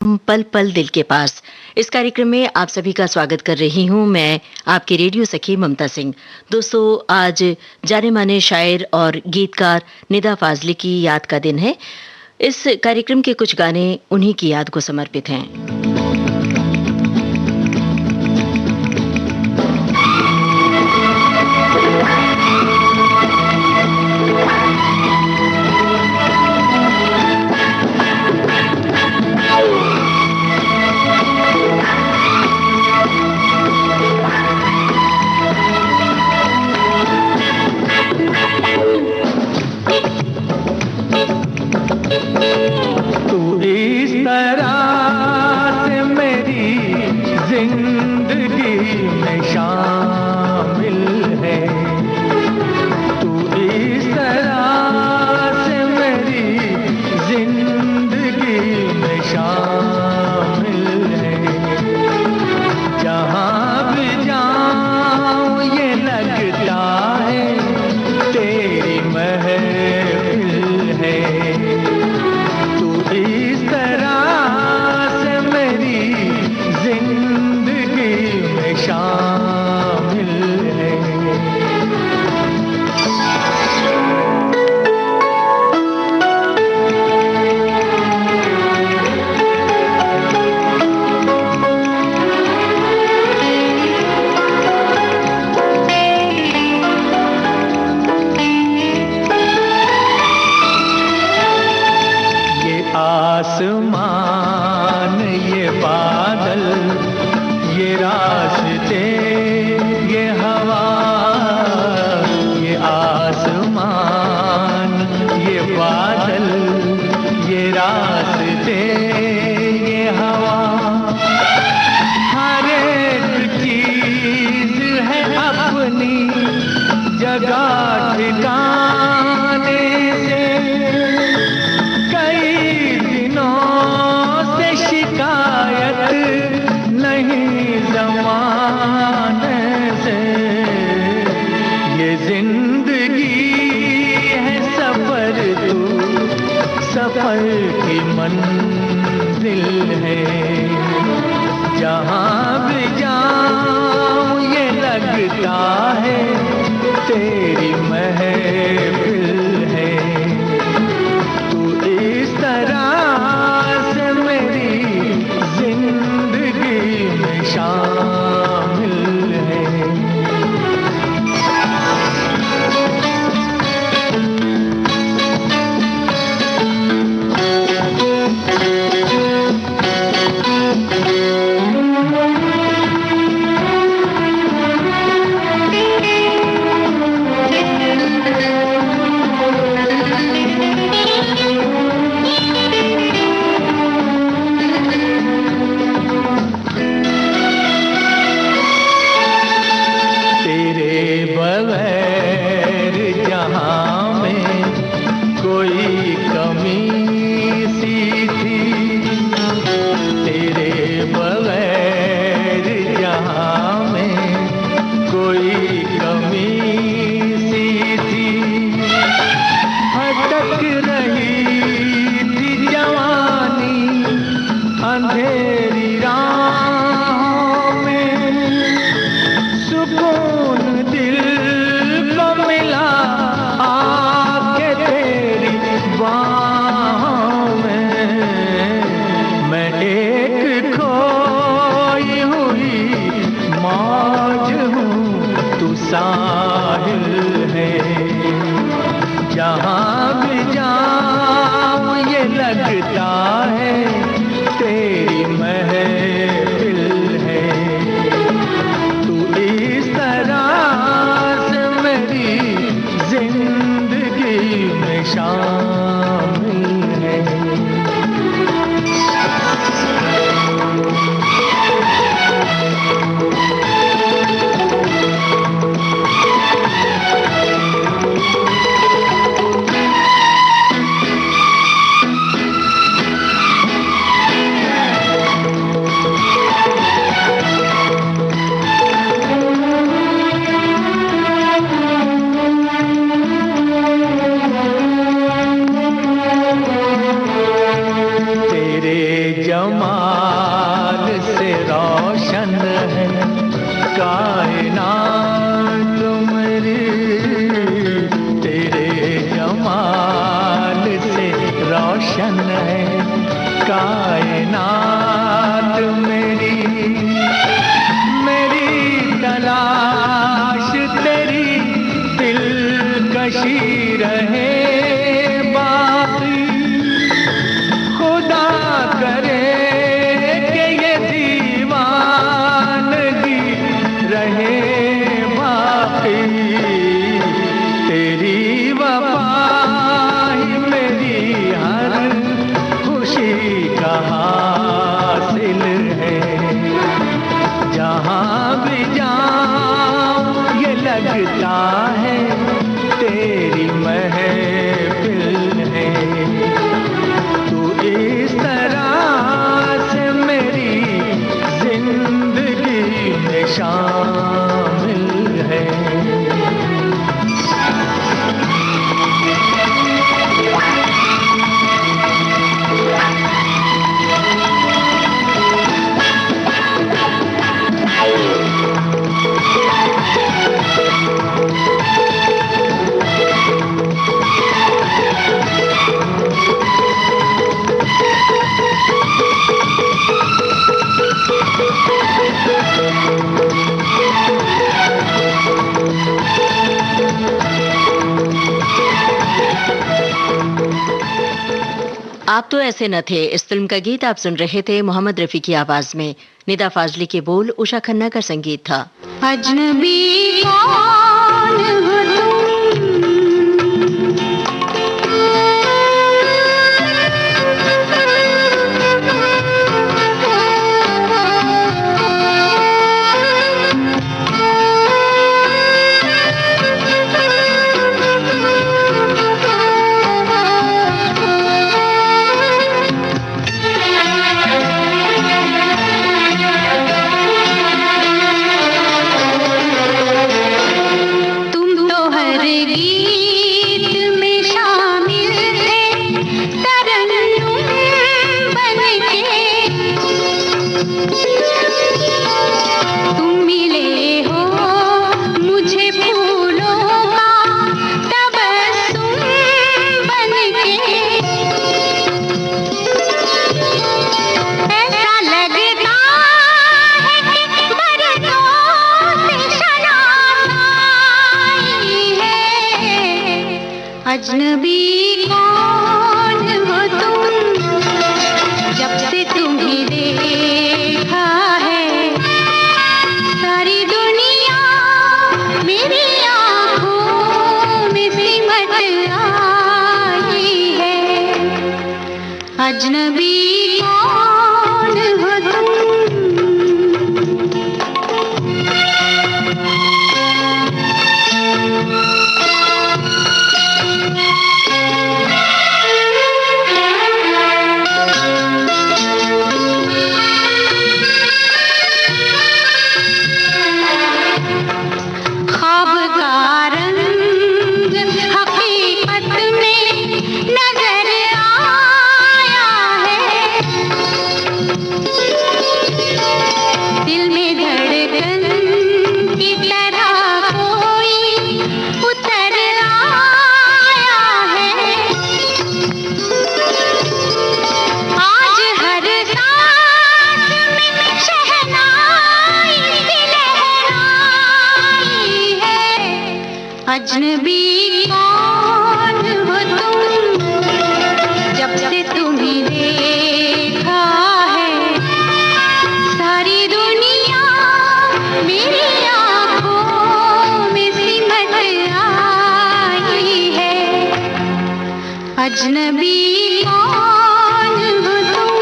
पल पल दिल के पास। इस कार्यक्रम में आप सभी का स्वागत कर रही हूं मैं, आपकी रेडियो सखी ममता सिंह। दोस्तों, आज जाने माने शायर और गीतकार निदा फाजली की याद का दिन है। इस कार्यक्रम के कुछ गाने उन्हीं की याद को समर्पित हैं। आसमान ये बादल ये रास्ते ये हवा, ये आसमान ये बादल ये रास्ते ये हवा, हर एक चीज है अपनी जगह ठिकाने से। ज़माने से ये जिंदगी है सफर, तू सफर की मंजिल है। जहाँ भी जाऊँ ये लगता है तेरी महफिल है। तू इस तरह से मेरी जिंदगी में शामिल है। अंधेरी राहों में सुकून दिल को मिला आके तेरी बाहों में। मैं एक खोई हुई मौज हूँ, तू साहिल है। जहाँ भी जाऊँ ये लगता है तेरी मैं जमाल से रोशन है कायनात मेरी, तेरे जमाल से रोशन है कायनात मेरी। मेरी तलाश तेरी दिलकशी रहे बाकी, खुदा करे कि ये दीवानगी रहे बाकी। तेरी वफा ही मेरी हर खुशी का हासिल है। जहाँ भी जाऊं ये लगता है तेरी महफिल है। तू इस तरह से मेरी जिंदगी में शामिल है। आप तो ऐसे न थे, इस फिल्म का गीत आप सुन रहे थे मोहम्मद रफी की आवाज में। निदा फाजली के बोल, उषा खन्ना का संगीत था। अजनबी कौन हो अजनबी कौन हो तुम, जब से तुम्हें देखा है सारी दुनिया मेरी आँखों में सिमट आई है। अजनबी कौन हो तुम। अजनबी कौन हो तुम, जब से तुम्हें देखा है सारी दुनिया मेरी आँखों में सिमट आई है। अजनबी कौन हो तुम।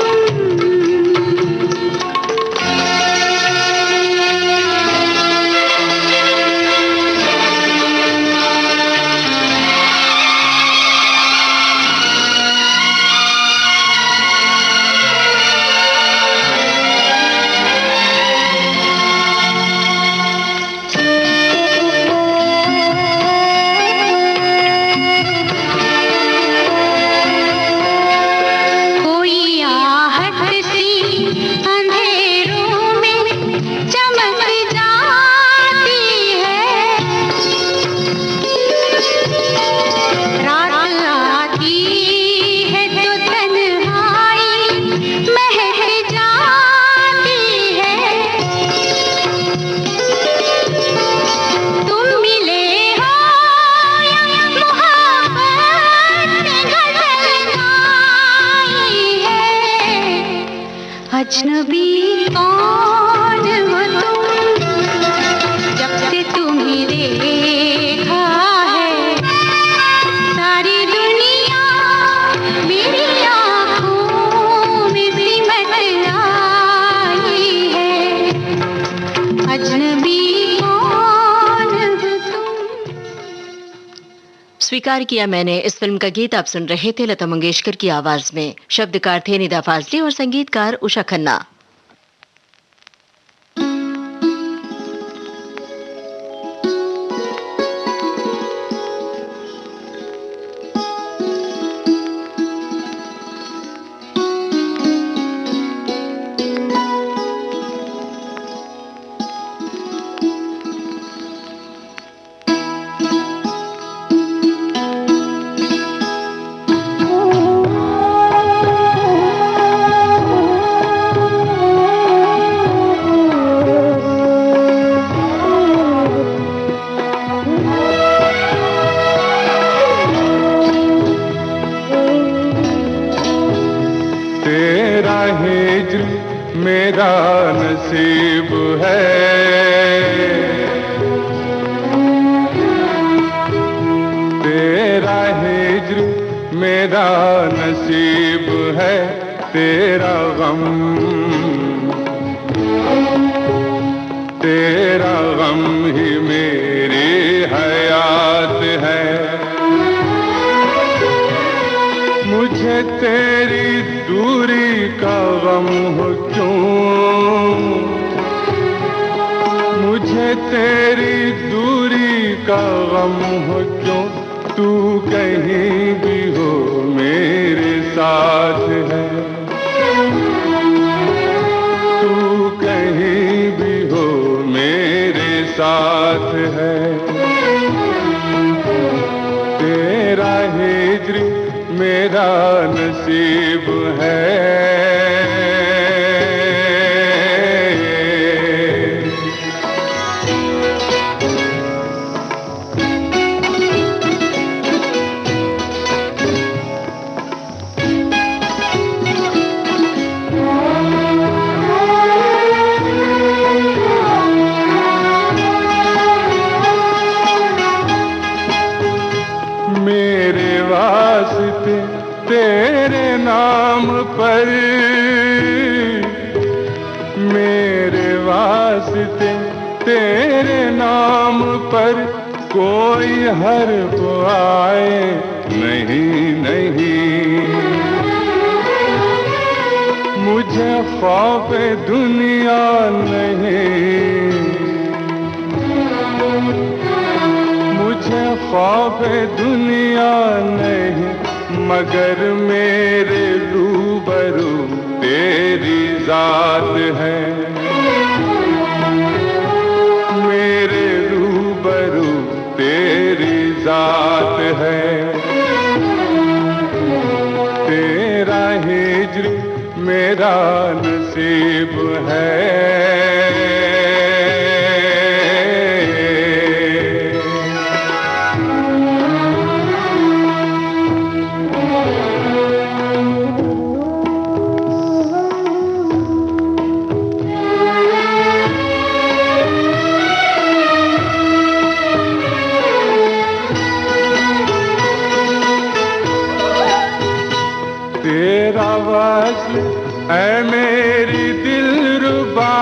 अजनबी कौन हो तुम, जब से तुम्हें देखा है सारी दुनिया मेरी आँखों में सिमट आई है। अजनबी कौन हो तुम। स्वीकार किया मैंने। इस फिल्म का गीत आप सुन रहे थे लता मंगेशकर की आवाज में। शब्दकार थे निदा फाजली और संगीतकार उषा खन्ना। तेरा हिज्र मेरा नसीब है, तेरा हिज्र मेरा नसीब है, तेरा गम ही मेरी हयात है। मुझे तेरी दूरी का गम हो क्यों, मुझे तेरी दूरी का गम हो क्यों, तू कहीं भी हो मेरे साथ है, तू कहीं भी हो मेरे साथ है। तेरा हिज्र मेरा नसीब है। मेरे वास्ते तेरे नाम पर, मेरे वास्ते तेरे नाम पर कोई हर्फ आए नहीं नहीं। मुझे खौफ दुनिया नहीं, मुझे खौफ दुनिया नहीं, मगर मेरे रूबरू तेरी जात है, मेरे रूबरू तेरी जात है। तेरा हिज्र मेरा नसीब है। तेरा वस्ल है मेरी दिलरुबा,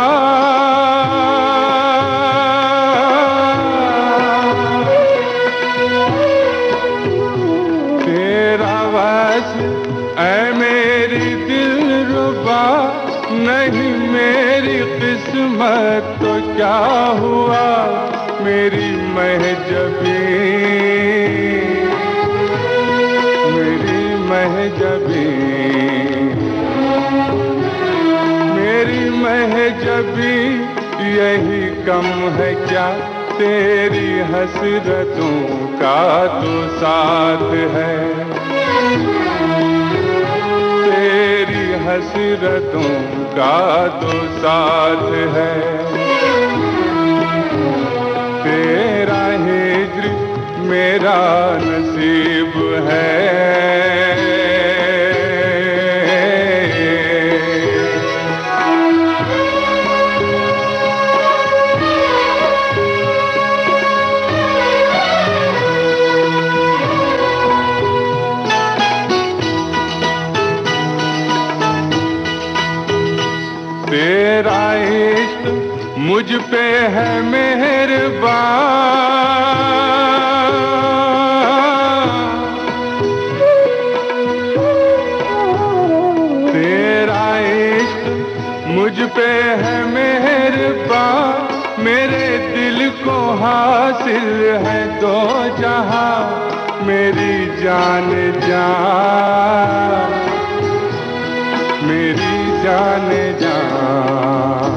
तेरा वस्ल है मेरी दिलरुबा, नहीं मेरी किस्मत तो क्या हुआ मेरी महजबी, मेरी महजबी, मेरी महजबी यही कम है क्या, तेरी हसरतों का तो साथ है, तेरी हसरतों का तो साथ है। तेरा हिज्र मेरा नसीब है। तेरा इश्क मुझ पे है मेहरबान, तेरा इश्क मुझ पे है मेहरबान, मेरे दिल को हासिल है दो जहां, मेरी जान जान, मेरी जान जान।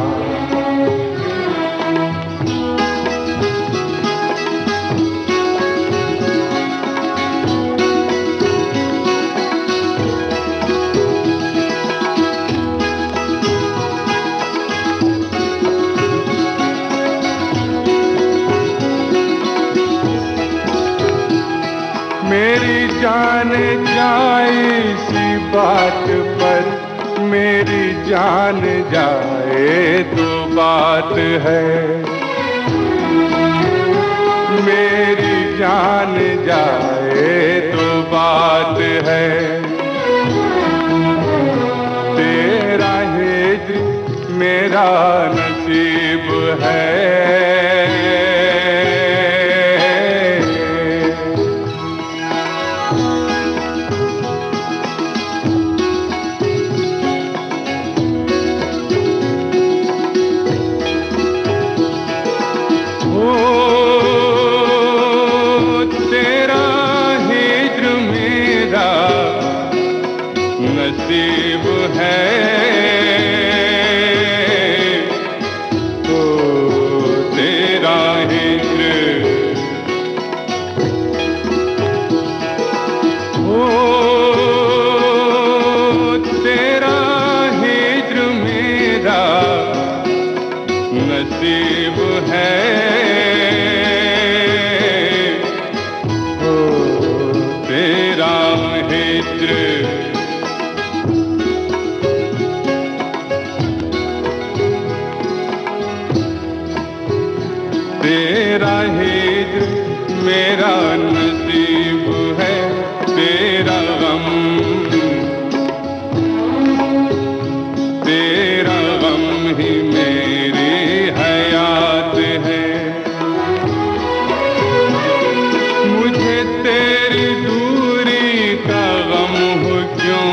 मेरी जान जाए इसी बात पर, मेरी जान जाए तो बात है, मेरी जान जाए तो बात है, तेरा हिज्र मेरा नसीब है। नसीब है तो तेरा हिज्र, ओ तेरा हिज्र मेरा नसीब है, ओ तेरा हिज्र, तेरा हिज्र मेरा नसीब है, तेरा गम, तेरा गम ही मेरी हयात है। मुझे तेरी दूरी का गम हो क्यों,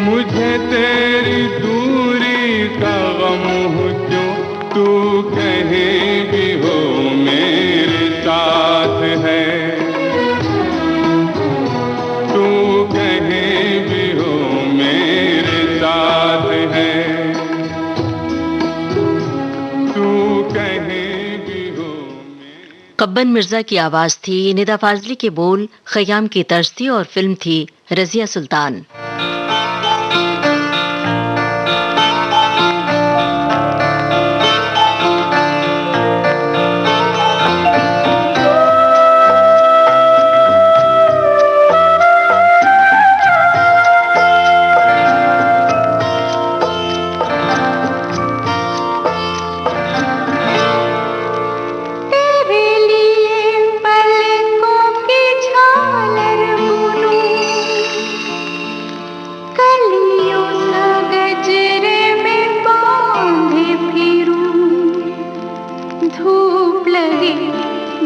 मुझे तेरी दूरी का गम हो क्यों, तू कहीं भी हो मेरे साथ है, तू कहीं भी हो मेरे साथ है, तू कहीं भी हो मेरे। कब्बन मिर्जा की आवाज थी, निदा फाजली के बोल खयाम की तर्ज थी और फिल्म थी रजिया सुल्तान।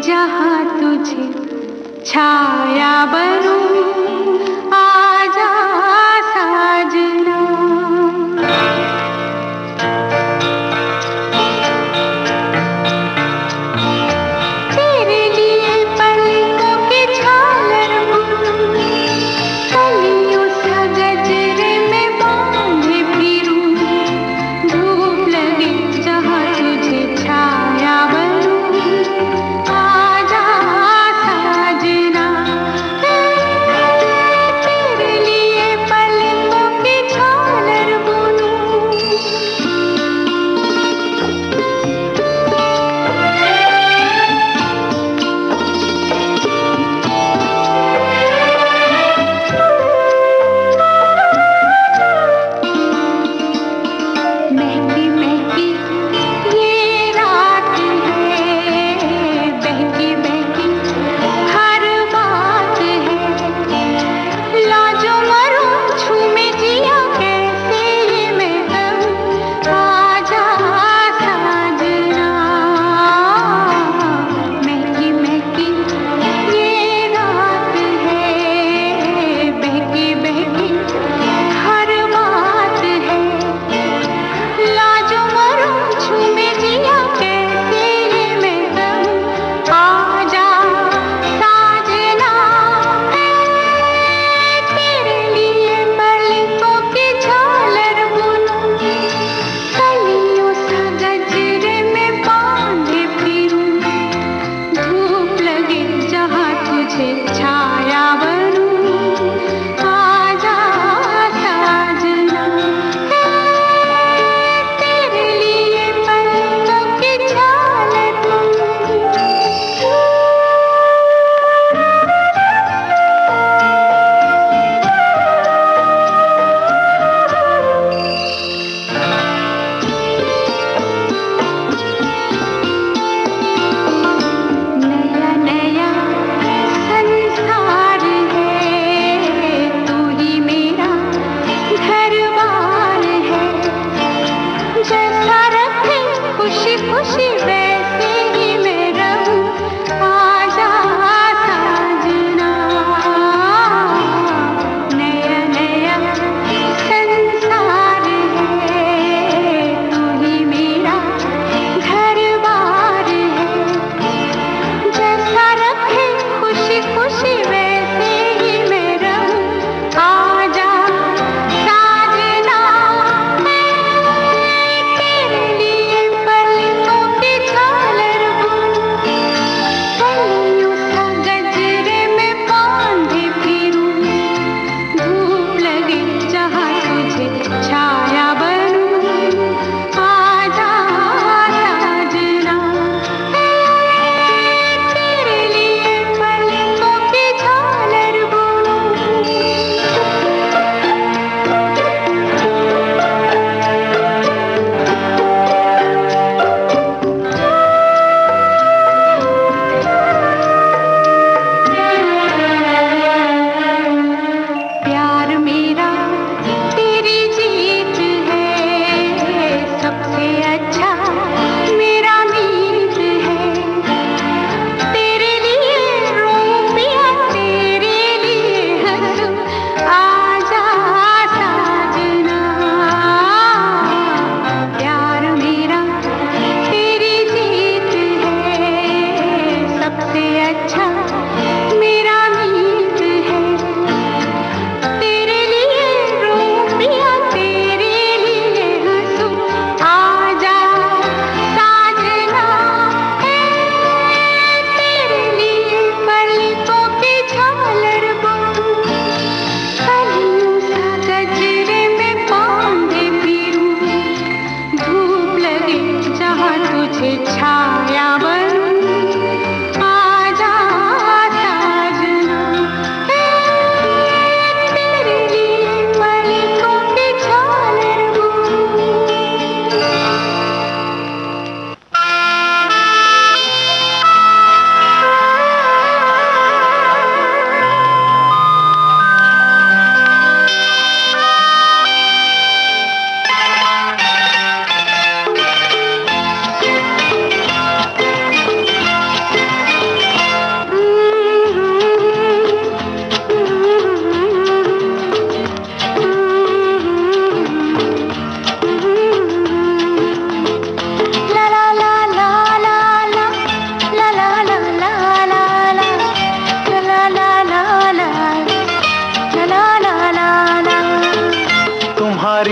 जहाँ तुझे छाया बनूं, आजा साजना। तेरे लिए पलकों की झालर बुनूं, कलियों सा गजरे में बांधे फिरूं, धूप लगे जहाँ तुझे छाया बनूं, आजा साजना।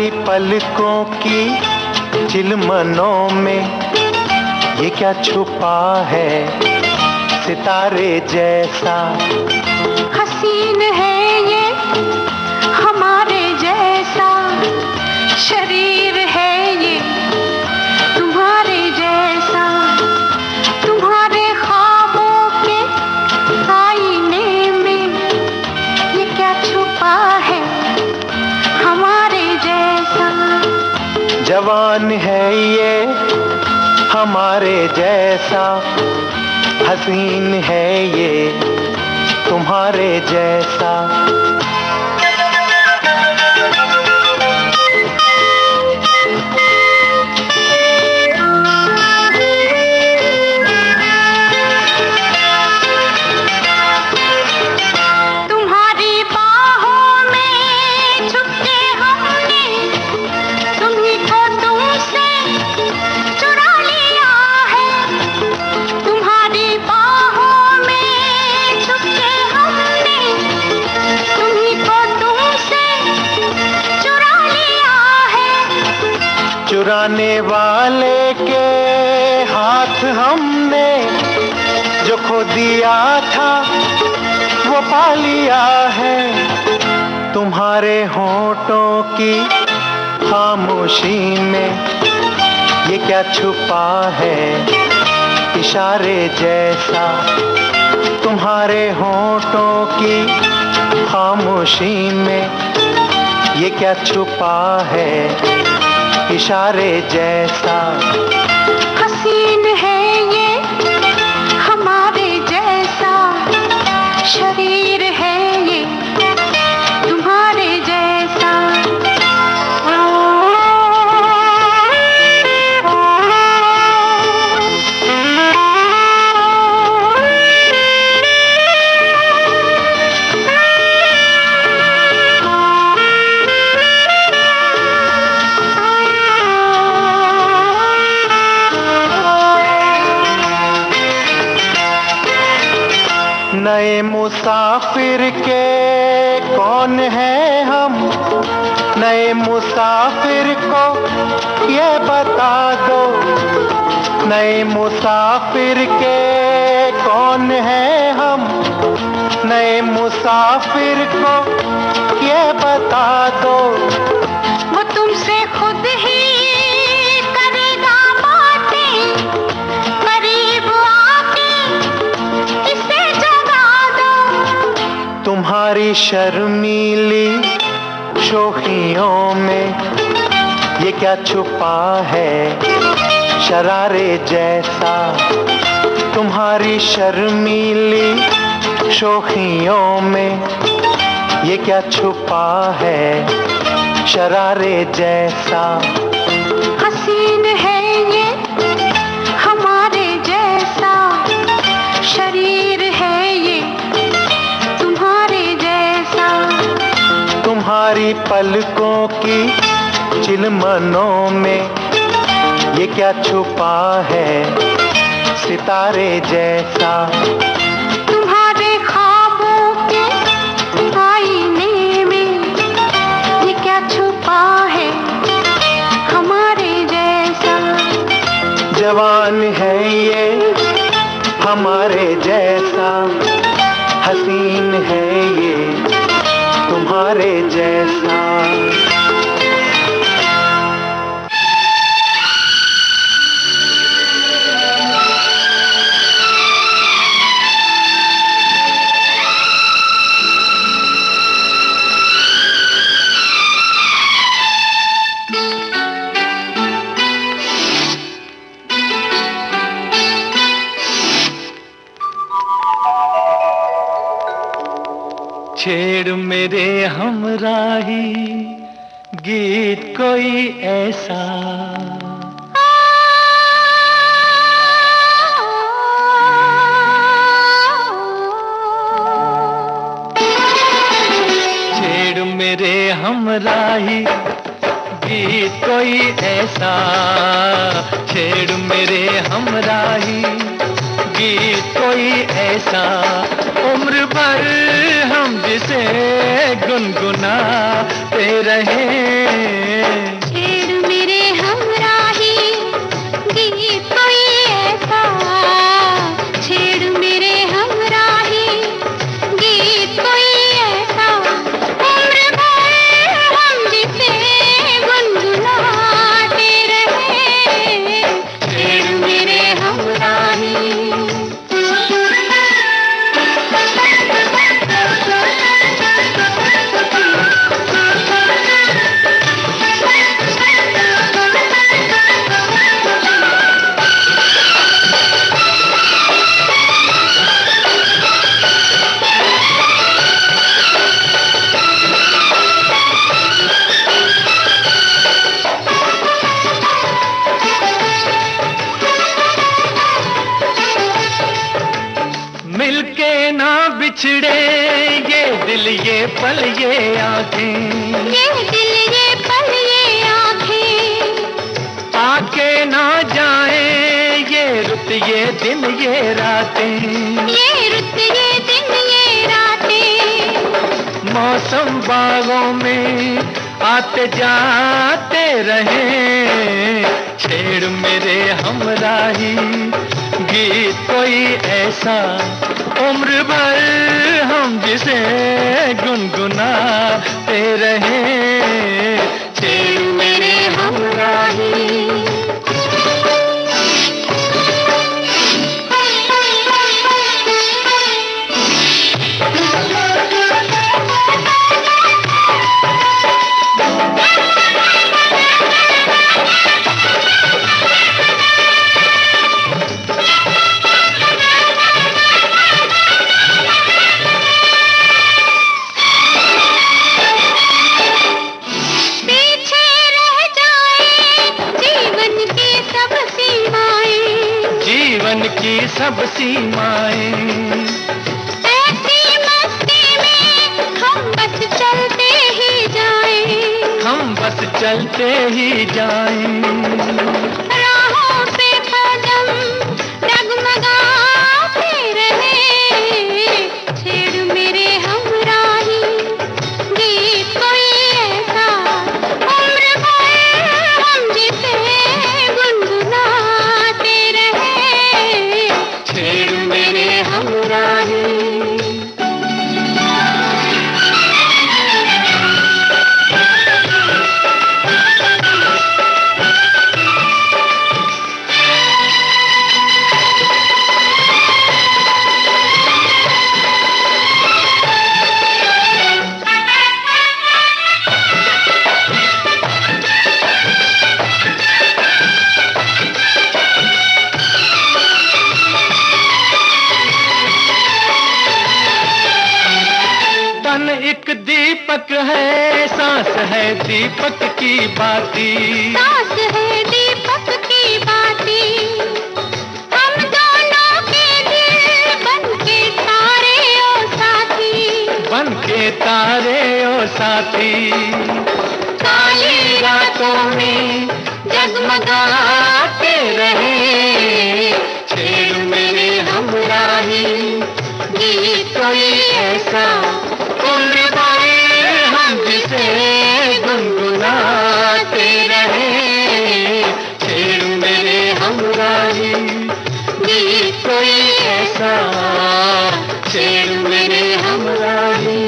तुम्हारी पलकों की चिलमनों में ये क्या छुपा है सितारे जैसा। हसीन है ये हमारे जैसा, शरीर है ये तुम्हारे जैसा। तुम्हारे ख्वाबों के आईने में ये क्या छुपा है हमारे जैसा। जवान है ये हमारे जैसा, हसीन है ये तुम्हारे जैसा। तुम्हारी बाहों में छुपके हमने तुम्हीं को तुमसे चुरा लिया है। तुम्हारी बाहों में छुपके हमने तुम्हीं को तुमसे चुरा लिया है। चुराने वाले के हाथ हमने जो खो दिया था वो पा लिया है। तुम्हारे होठों की खामोशी में ये क्या छुपा है इशारे जैसा। तुम्हारे होठों की खामोशी में ये क्या छुपा है इशारे जैसा। हसीन है ये हमारे जैसा, शरीर है ये तुम्हारे जैसा। नए मुसाफिर के कौन है हम, नए मुसाफिर को ये बता दो। नए मुसाफिर के कौन है हम, नए मुसाफिर को ये बता दो। वो तुमसे खुद ही करेगा बातें, करीब आके इसे जगा दो। तुम्हारी शर्मीली शोखियों में ये क्या छुपा है शरारे जैसा। तुम्हारी शर्मीली शोखियों में ये क्या छुपा है शरारे जैसा। हसीन है ये हमारे जैसा, शरीर है ये तुम्हारे जैसा। तुम्हारी पलकों की चिलमनों में ये क्या छुपा है सितारे जैसा। तुम्हारे ख्वाबों के आईने में ये क्या छुपा है हमारे जैसा। जवान है ये हमारे जैसा, हसीन है ये तुम्हारे जैसा। छेड़ मेरे हमराही गीत कोई ऐसा। छेड़ मेरे हमराही गीत कोई ऐसा। छेड़ मेरे हमराही गीत कोई ऐसा उम्र भर हम जिसे गुनगुनाते रहे। छेड़ मेरे हमराही गीत कोई ऐसा, छेड़ मेरे हमराही गीत कोई ऐसा, उम्र भर हम जिसे गुनगुनाते रहे। छेड़ मेरे हमराही। मिलके ना बिछड़े ये दिल ये पल ये आंखें, ये दिल ये पल ये आँखें, आके ना जाए ये रुत ये दिन ये रातें। ये रुत ये दिन ये रातें, मौसम बागों में आते जाते रहे। छेड़ मेरे हमराही गीत कोई ऐसा उम्र भर हम जिसे गुनगुनाते रहे। छेड़ मेरे हमराही। पीछे रह जाए जीवन की सब सीमाएं, जीवन की सब सीमाएं, ऐसी मस्ती में हम बस चलते ही जाएं। हम बस चलते ही जाएं। राहों पे कदम डगमगाते रहे। छेड़ मेरे हमराही गीत कोई ऐसा, उम्र भर हम जिसे गुनगुनाते रहे। छेड़ मेरे हमराही। तन एक दीपक है, सांस है दीपक की बाती। सांस है दीपक की बाती, हम दोनों के दिल बन के तारे ओ साथी। बन के तारे ओ साथी। काली रातों में जगमगाते रहे। छेड़ मेरे हमराही गीत कोई ऐसा उम्र भर हम जिसे गुनगुनाते रहे। छेड़ मेरे हमराही गीत कोई ऐसा, छेड़ मेरे हमराही।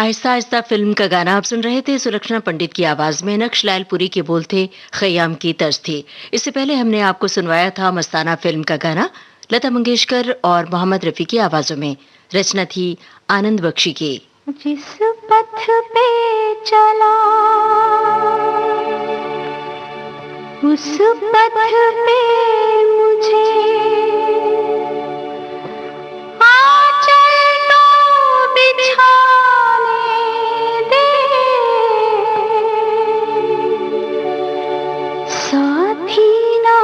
आहिस्ता आहिस्ता फिल्म का गाना आप सुन रहे थे सुलक्षणा पंडित की आवाज में। नक्श लालपुरी के बोल थे, खयाम की तर्ज थी। इससे पहले हमने आपको सुनवाया था मस्ताना फिल्म का गाना लता मंगेशकर और मोहम्मद रफी की आवाजों में। रचना थी आनंद बख्शी की। जिस पथ पे चला उस पथ पे मुझे आंचल तो बिछाने दे, साथी ना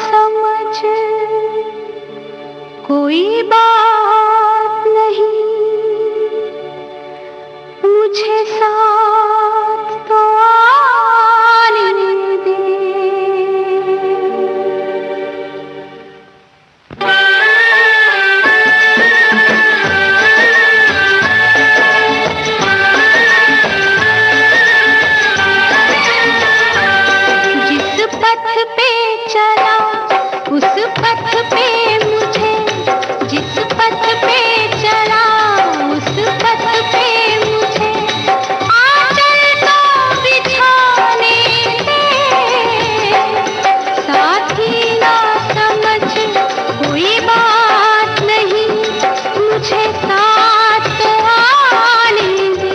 समझ कोई बात नहीं, मुझे साथ तो आने दे। जिस पथ पे चला उस पथ पे मुझे, जिस पथ पे चला उस पथ पे मुझे आंचल तो बिछाने दे, साथी ना समझ कोई बात नहीं, मुझे साथ तो आने दे।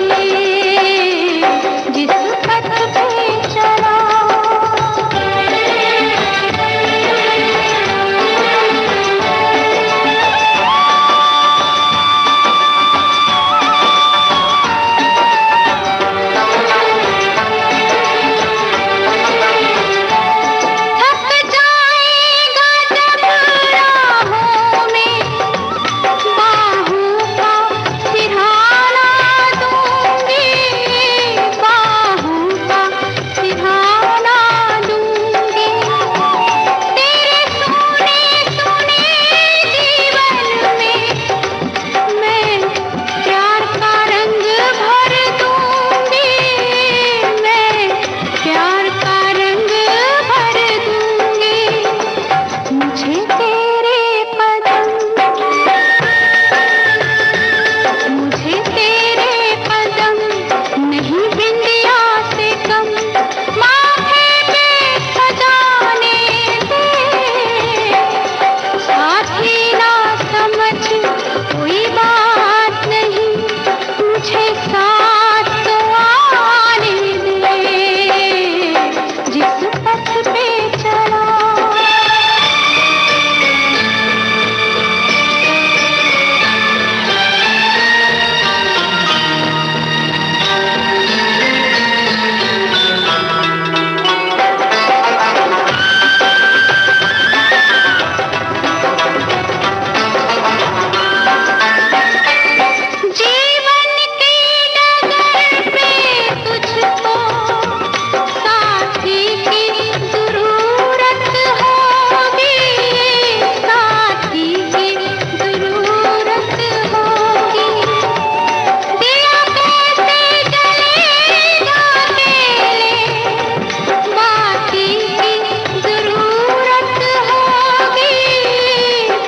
जिस पथ पे चला थक जाएगा जब राहों में, बाहों का सिरहाना दूंगी, बाहों का सिरहाना दूंगी। तेरे सोने सोने जीवन में मैं प्यार का रंग भर दूंगी, मैं प्यार का रंग भर दूंगी। मुझे तेरे कदम, मुझे तेरे कदम नहीं बिंदिया से कम, माथे पे सजाने दे, साथी ना समझ कोई बात नहीं, मुझे साथ तो आने दे। जिस पथ पे चला जीवन की डगर पे तुझको साथी की जरूरत होगी, साथी की जरूरत होगी। दिया कैसे जलेगा अकेले, बाकी की जरूरत होगी,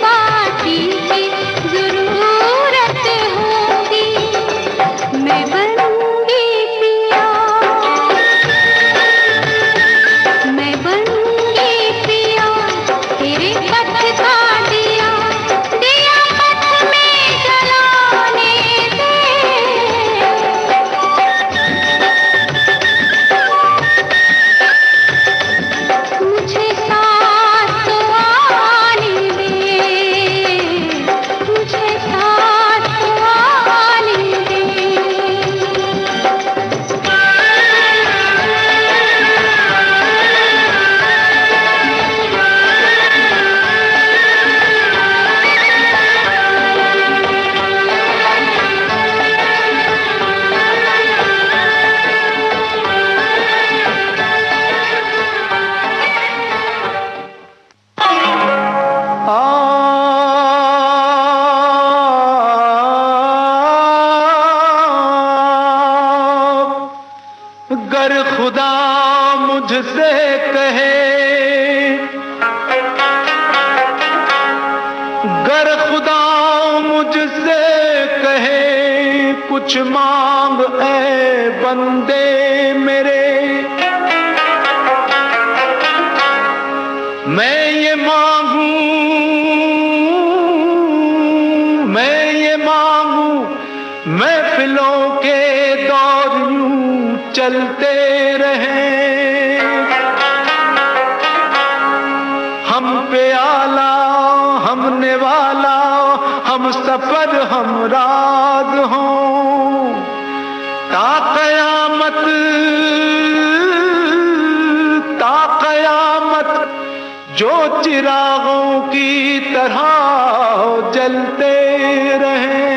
बाकी की जरूरत होगी। मैं बनूंगी पिया, मैं बनूंगी पिया तेरे पथ का दिया, दिया पथ में जलाने दे, मुझे साथ तो आने दे, मुझे साथ तो आने दे। गर खुदा मुझसे कहे, गर खुदा मुझसे कहे कुछ मांग ऐ बंदे मेरे, मैं ये मांगू, मैं ये मांगू, महफिलों के दौर यूं चलते रहे, हम पे आला, हमने वाला, हम सफर हम राज हों, ता कयामत, ता कयामत जो चिरागों की तरह जलते रहे।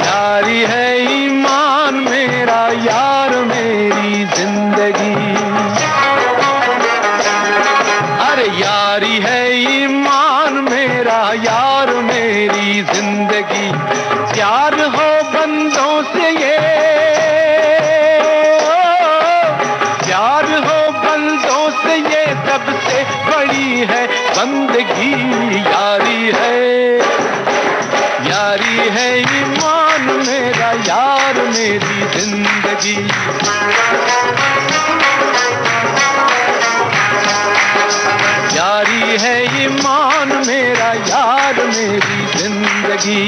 यारी है ईमान मेरा, यार मेरी जिंदगी, अरे यारी है ईमान मेरा, यार मेरी जिंदगी, प्यार हो बंदों से ये, प्यार हो बंदों से ये सबसे बड़ी है बंदगी, यारी है ईमान मेरा, यार मेरी जिंदगी, यारी है ईमान मेरा, यार मेरी जिंदगी।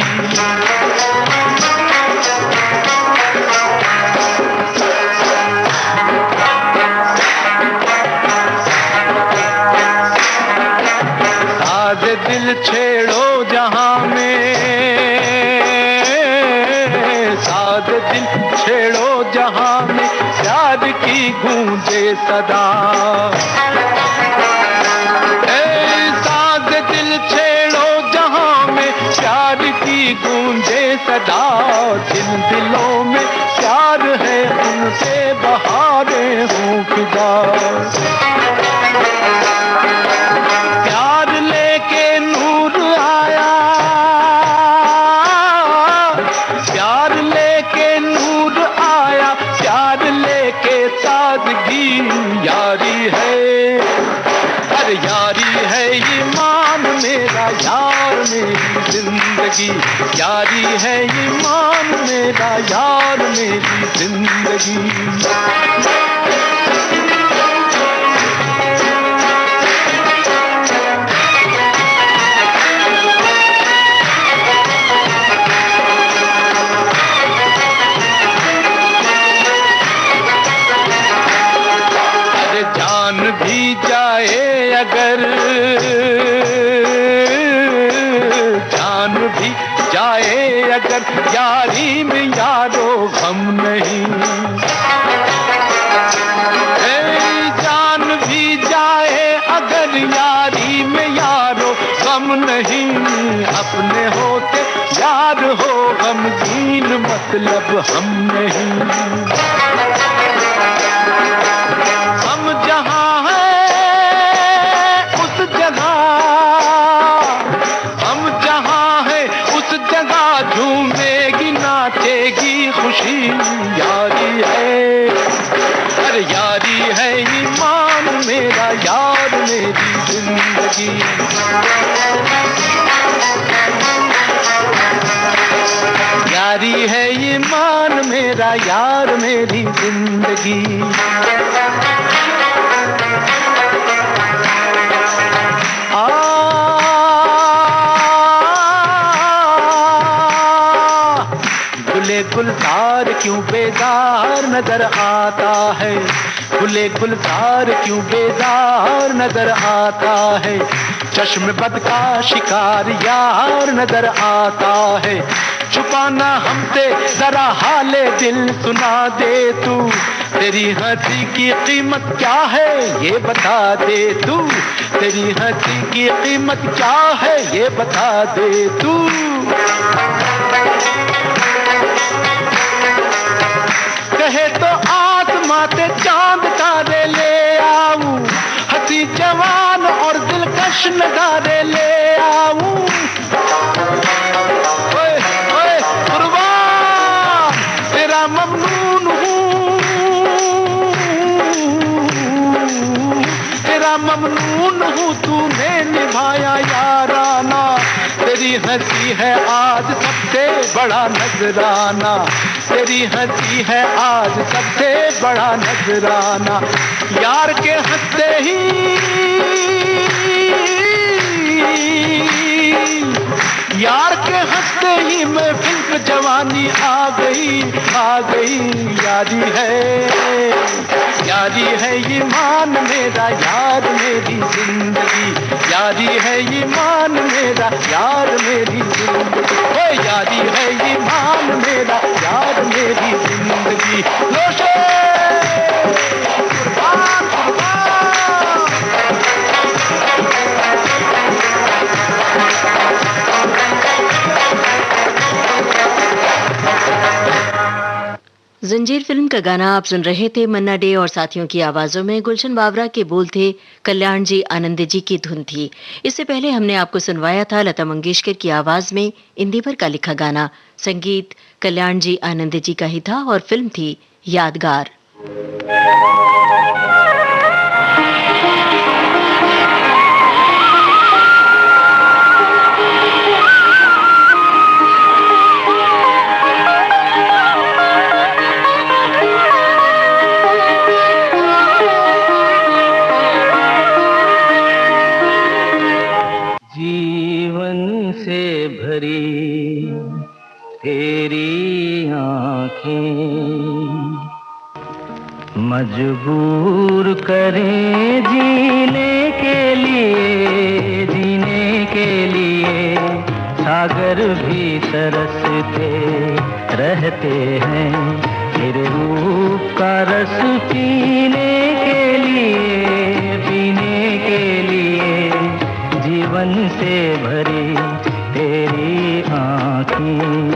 साज दिल छेड़ो जहां में, साज दिल छेड़ो जहां में, प्यार की गूंजे सदा, साज दिल छेड़ो जहां में, प्यार की गूंजे सदा, जिन दिलों में प्यार है उनसे बहारें हों फिदा, प्यार लेके नूर आया, प्यार लेके नूर आया, प्यार लेके ताजगी, यारी है, अरे यारी है ईमान मेरा, यार मेरी जिंदगी, यारी है ईमान मेरा, यार मेरी जिंदगी। जान भी जाए अगर, जान भी जाए अगर, यारी में यारो गम नहीं, जान भी जाए अगर, यारी में यारो गम नहीं, अपने होते यार हो गमगीन, मतलब हम नहीं, हम जहां हैं उस जगह, हम जहां हैं उस जगह झूमेगी नाचेगी खुशी, यारी है, अरे यारी है ईमान मेरा, यार मेरी जिंदगी, यारी है ईमान मेरा, यार मेरी जिंदगी। गुले गुलजार क्यों बेजार नजर आता है, गुले गुलजार क्यों बेजार नजर आता है, चश्म बद का शिकार यार नजर आता है, छुपाना हमसे जरा हाले दिल सुना दे तू, तेरी हंसी की कीमत क्या है ये बता दे तू, तेरी हंसी की कीमत क्या है ये बता दे तू। कहे तो आत्मा ते चांद तारे ले आऊं, हंसी जवान और दिलकश नजारे ले आऊं, ओए ओए कुर्बान तेरा ममनून हूँ, तेरा ममनून हूँ, तूने निभाया याराना। तेरी हंसी है आज सबसे बड़ा नजराना, तेरी हंसी है आज सबसे बड़ा नजराना। यार के हंसते ही, यार के हंसते ही महफिल पे जवानी आ गई, आ गई। यारी है ईमान मेरा, यार मेरी जिंदगी। यारी है ईमान मेरा, यार मेरी जिंदगी। ओ यारी है ईमान मेरा, यार मेरी जिंदगी। लोशे कुर्बान कुर्बान। जंजीर फिल्म का गाना आप सुन रहे थे। मन्ना डे और साथियों की आवाजों में गुलशन बावरा के बोल थे, कल्याण जी आनंद जी की धुन थी। इससे पहले हमने आपको सुनवाया था लता मंगेशकर की आवाज में इंदिवर का लिखा गाना। संगीत कल्याण जी आनंद जी का ही था और फिल्म थी यादगार। जीवन से भरी तेरी आँखें मजबूर करें जीने के लिए, जीने के लिए। सागर भी तरसते रहते हैं तेरे रूप का रस पीने के लिए, पीने के लिए। जीवन से भरी तेरी आँखें।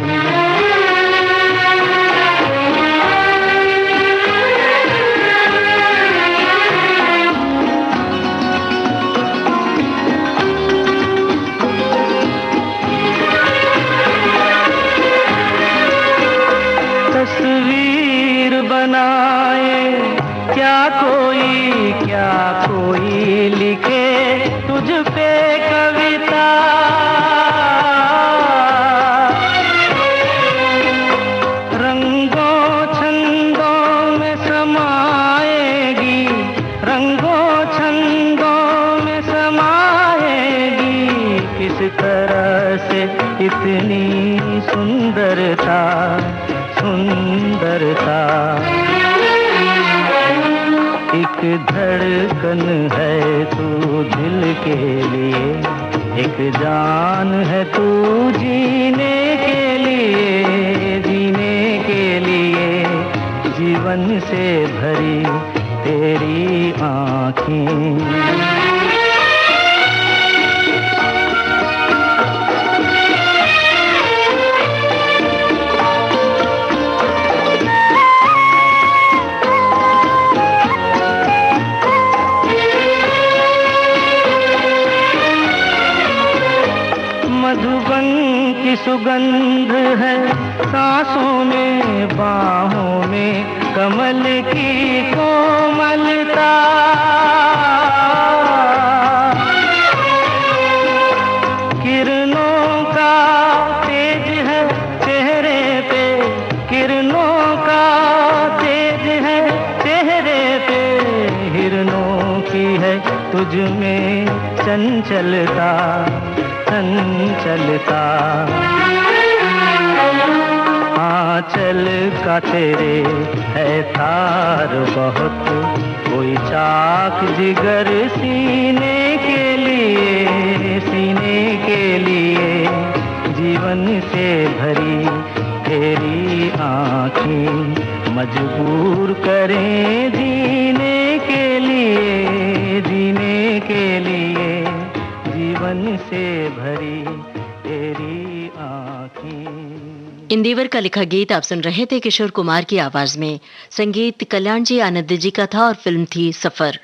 तस्वीर बनाए क्या कोई लिखे तुझ पे कविता। रंगों छंदों में समाएगी, रंगों छंदों में समाएगी। किस तरह से इतनी सुंदरता, सुंदरता। एक धड़कन है तू दिल के लिए, एक जान है तू जीने के लिए, जीने के लिए। जीवन से भरी तेरी आँखें। मधुबन की सुगंध है सांसों में, बाहों में कमल की कोमलता। किरणों का तेज है चेहरे पे, किरणों का तेज है चेहरे पे। हिरणों की है तुझ में चंचलता, चंचलता। आंचल का तेरे है तार बहुत, कोई चाक जिगर सीने के लिए, सीने के लिए। जीवन से भरी तेरी आँखें मजबूर करें जीने के लिए, जीने के लिए। जीवन से भरी तेरी आँखें। इंदिवर का लिखा गीत आप सुन रहे थे किशोर कुमार की आवाज में। संगीत कल्याण जी आनंद जी का था और फिल्म थी सफर।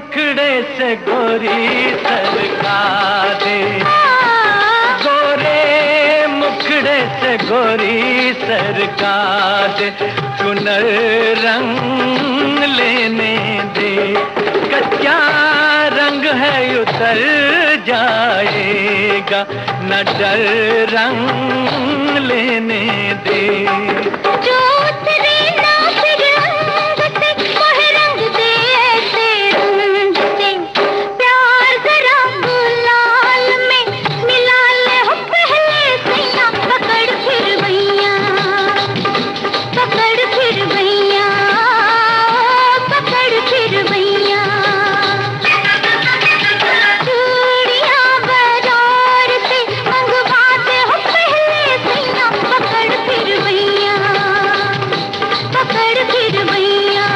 मुखड़े से गोरी सरका दे, गोरे मुखड़े से गोरी सरका दे, चुनर रंग लेने दे, कच्चा रंग है उतर जाएगा, न डर रंग लेने दे। जो उतरे ना फिर रंग से, वह रंग दे ऐसे रंग से, प्यार जरा गुलाल में मिला ले हो पहले सैया, पकड़ फिर भैया, पकड़ फिर भैया, पकड़ फिर भैया। चूड़ियां बाजार से मंगवाते हो पहले सैया, पकड़ फिर भैया, पकड़ फिर भैया।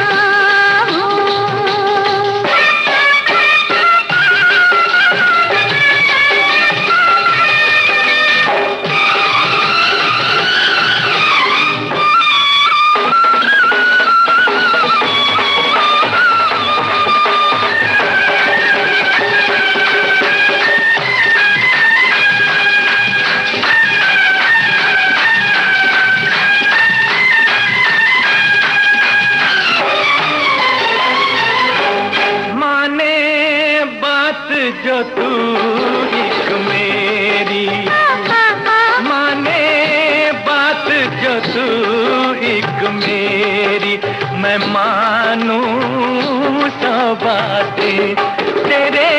माने बात जो तू एक मेरी, माने बात जो तू एक मेरी, मैं मानूं सौ बातें, तेरे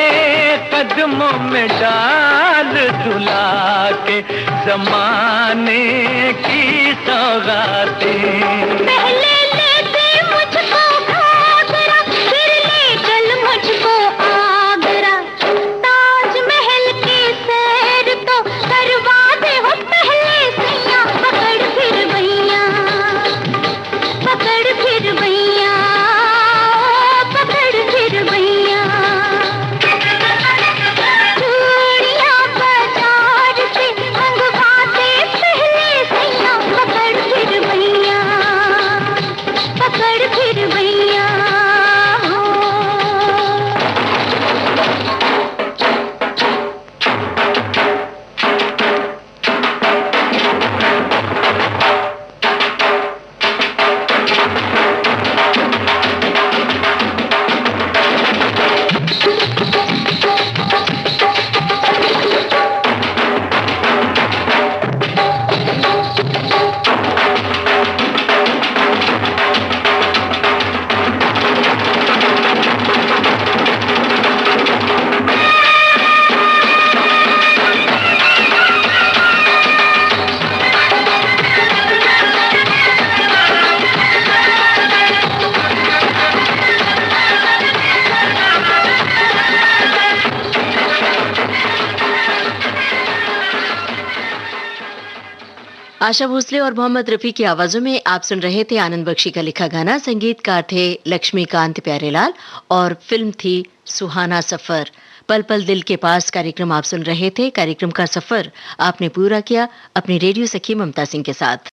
कदमों में डाल दुला के, जमाने की सौगातें। पहले ले दे मुझको घाघरा, फिर ले चल मुझको आगरा, ताजमहल की सैर तो करवा दे हो पहले सैया, पकड़ फिर भैया, पकड़ फिर भैया, पकड़ फिर भैया। चूड़ियां बाजार से मंगवाते पहले सैया, पकड़ फिर भैया, पकड़ फिर भैया। आशा भोसले और मोहम्मद रफी की आवाजों में आप सुन रहे थे आनंद बख्शी का लिखा गाना। संगीतकार थे लक्ष्मीकांत प्यारेलाल और फिल्म थी सुहाना सफर। पल पल दिल के पास कार्यक्रम आप सुन रहे थे। कार्यक्रम का सफर आपने पूरा किया अपनी रेडियो सखी ममता सिंह के साथ।